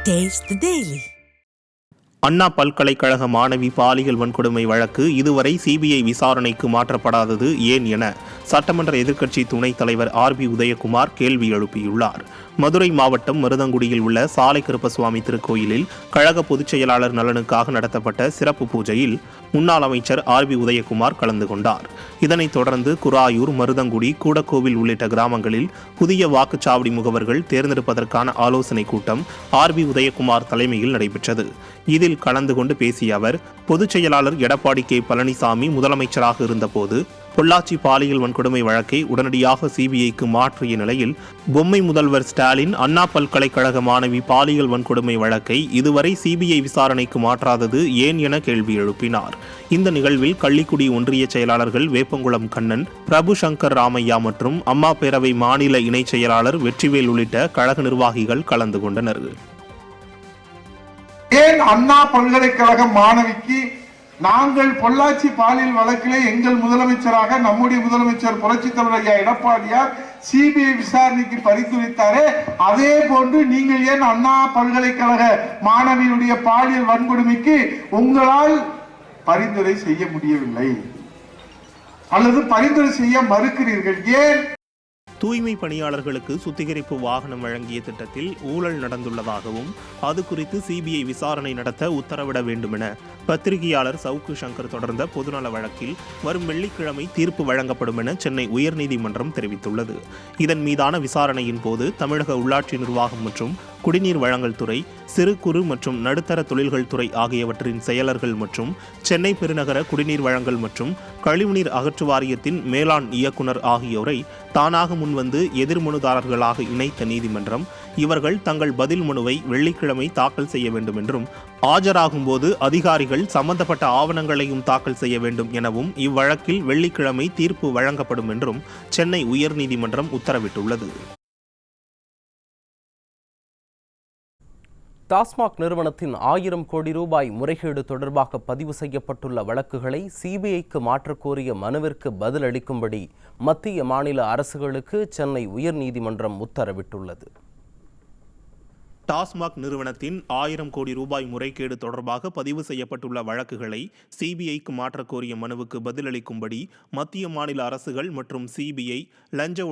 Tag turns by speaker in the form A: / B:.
A: Taste the Daily.
B: அண்ணா பல்கலைக்கழக மாணவி பாலியல் வன்கொடுமை வழக்கு இதுவரை சிபிஐ விசாரணைக்கு மாற்றப்படாதது ஏன் என சட்டமன்ற எதிர்க்கட்சி துணைத் தலைவர் ஆர்பி உதயகுமார் கேள்வி எழுப்பியுள்ளார். மதுரை மாவட்டம் மருதங்குடியில் உள்ள சாலை கருப்பசுவாமி திருக்கோயிலில் கழக பொதுச் செயலாளர் நலனுக்காக நடத்தப்பட்ட சிறப்பு பூஜையில் முன்னாள் அமைச்சர் ஆர்பி உதயகுமார் கலந்து கொண்டார். இதனைத் தொடர்ந்து குராயூர், மருதங்குடி, கூடக்கோவில் உள்ளிட்ட கிராமங்களில் புதிய வாக்குச்சாவடி முகவர்கள் தேர்ந்தெடுப்பதற்கான ஆலோசனைக் கூட்டம் ஆர்பி உதயகுமார் தலைமையில் நடைபெற்றது. இதில் கலந்து கொண்டு பேசிய அவர், பொதுச் செயலாளர் எடப்பாடி கே பழனிசாமி முதலமைச்சராக இருந்தபோது பொள்ளாச்சி பாலியல் வன்கொடுமை வழக்கை உடனடியாக சிபிஐக்கு மாற்றிய நிலையில் பொம்மை முதல்வர் ஸ்டாலின் அண்ணா பல்கலைக்கழக மாணவி பாலியல் வன்கொடுமை வழக்கை இதுவரை சிபிஐ விசாரணைக்கு மாற்றாதது ஏன் என கேள்வி எழுப்பினார். இந்த நிகழ்வில் கள்ளிக்குடி ஒன்றிய செயலாளர்கள் வேப்பங்குளம் கண்ணன், பிரபு சங்கர் ராமையா மற்றும் அம்மா பேரவை மாநில இணைச் செயலாளர் வெற்றிவேல் உள்ளிட்ட கழக நிர்வாகிகள் கலந்து கொண்டனர்.
C: ஏன் அண்ணா பல்கலைக்கழக மாணவிக்கு நாங்கள் பொள்ளாச்சி பாலியல் வழக்கிலே எங்கள் முதலமைச்சராக நம்முடைய முதலமைச்சர் புரட்சி தலைவர் ஐயா எடப்பாடியார் சிபிஐ விசாரணைக்கு பரிந்துரைத்தாரே, அதே போன்று நீங்கள் ஏன் அண்ணா பல்கலைக்கழக மாணவியுடைய பாலியல் வன்கொடுமைக்கு உங்களால் பரிந்துரை செய்ய முடியவில்லை அல்லது பரிந்துரை செய்ய மறுக்கிறீர்கள்? ஏன்?
B: தூய்மை பணியாளர்களுக்கு சுத்திகரிப்பு வாகனம் வழங்கிய திட்டத்தில் ஊழல் நடந்துள்ளதாகவும் அது குறித்து சிபிஐ விசாரணை நடத்த உத்தரவிட வேண்டுமென பத்திரிகையாளர் சவுக்கு சங்கர் தொடர்ந்த பொதுநல வழக்கில் வரும் வெள்ளிக்கிழமை தீர்ப்பு வழங்கப்படும் என சென்னை உயர்நீதிமன்றம் தெரிவித்துள்ளது. இதன் மீதான விசாரணையின் போது தமிழக உள்ளாட்சி நிர்வாகம் மற்றும் குடிநீர் வழங்கல் துறை, சிறு குறு மற்றும் நடுத்தர தொழில்கள் துறை ஆகியவற்றின் செயலர்கள் மற்றும் சென்னை பெருநகர குடிநீர் வழங்கல் மற்றும் கழிவுநீர் அகற்று வாரியத்தின் மேலாண் இயக்குநர் ஆகியோரை தானாக முன்வந்து எதிர்மனுதாரர்களாக இணைத்த நீதிமன்றம் இவர்கள் தங்கள் பதில் மனுவை வெள்ளிக்கிழமை தாக்கல் செய்ய வேண்டும் என்றும், ஆஜராகும் போது அதிகாரிகள் சம்பந்தப்பட்ட ஆவணங்களையும் தாக்கல் செய்ய வேண்டும் எனவும் இவ்வழக்கில் வெள்ளிக்கிழமை தீர்ப்பு வழங்கப்படும் என்றும் சென்னை உயர்நீதிமன்றம் உத்தரவிட்டுள்ளது.
D: டாஸ்மாக் நிறுவனத்தின் 1000 கோடி ரூபாய் முறைகேடு தொடர்பாக பதிவு செய்யப்பட்டுள்ள வழக்குகளை சிபிஐக்கு மாற்றக் கோரிய மனுவிற்கு பதிலளிக்கும்படி மத்திய மாநில அரசுகளுக்கு சென்னை உயர்நீதிமன்றம் உத்தரவிட்டுள்ளது.
B: டாஸ்மாக் நிறுவனத்தின் 1000 கோடி ரூபாய் முறைகேடு தொடர்பாக பதிவு செய்யப்பட்டுள்ள வழக்குகளை சிபிஐக்கு மாற்றக் கோரிய மனுவுக்கு பதிலளிக்கும்படி மத்திய மாநில அரசுகள் மற்றும் சிபிஐ லஞ்ச